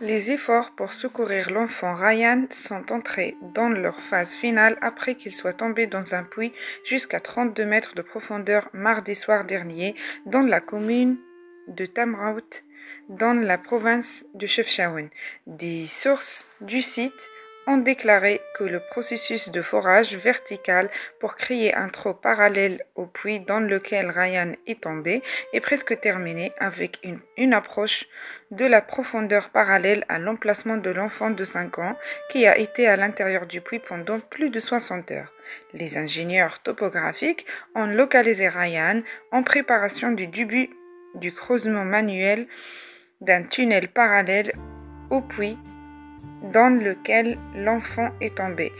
Les efforts pour secourir l'enfant Ryan sont entrés dans leur phase finale après qu'il soit tombé dans un puits jusqu'à 32 mètres de profondeur mardi soir dernier dans la commune de Tamraout, dans la province de Chefchaouen. Des sources du site ont déclaré que le processus de forage vertical pour créer un trou parallèle au puits dans lequel Ryan est tombé est presque terminé avec une approche de la profondeur parallèle à l'emplacement de l'enfant de 5 ans qui a été à l'intérieur du puits pendant plus de 60 heures. Les ingénieurs topographiques ont localisé Ryan en préparation du début du creusement manuel d'un tunnel parallèle au puits dans lequel l'enfant est tombé,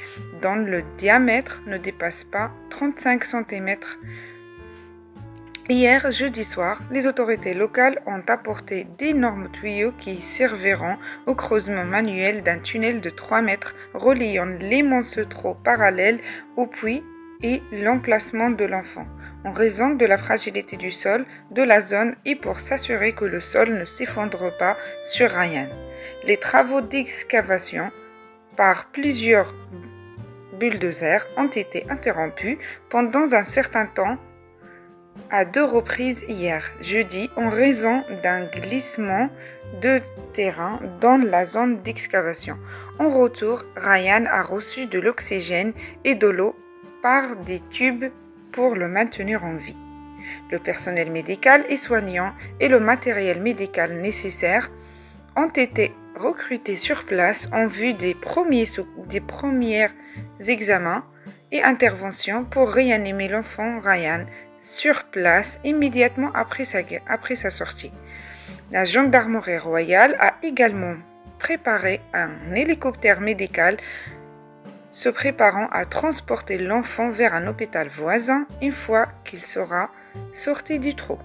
dont le diamètre ne dépasse pas 35 cm. Hier, jeudi soir, les autorités locales ont apporté d'énormes tuyaux qui serviront au creusement manuel d'un tunnel de 3 mètres reliant l'immense trou parallèle au puits et l'emplacement de l'enfant, en raison de la fragilité du sol de la zone et pour s'assurer que le sol ne s'effondre pas sur Ryan. Les travaux d'excavation par plusieurs bulldozers ont été interrompus pendant un certain temps à 2 reprises hier, jeudi, en raison d'un glissement de terrain dans la zone d'excavation. En retour, Ryan a reçu de l'oxygène et de l'eau par des tubes pour le maintenir en vie. Le personnel médical et soignant et le matériel médical nécessaire ont été recrutés sur place en vue des premiers examens et interventions pour réanimer l'enfant Ryan sur place immédiatement après sa sortie. La gendarmerie royale a également préparé un hélicoptère médical se préparant à transporter l'enfant vers un hôpital voisin une fois qu'il sera sorti du trou.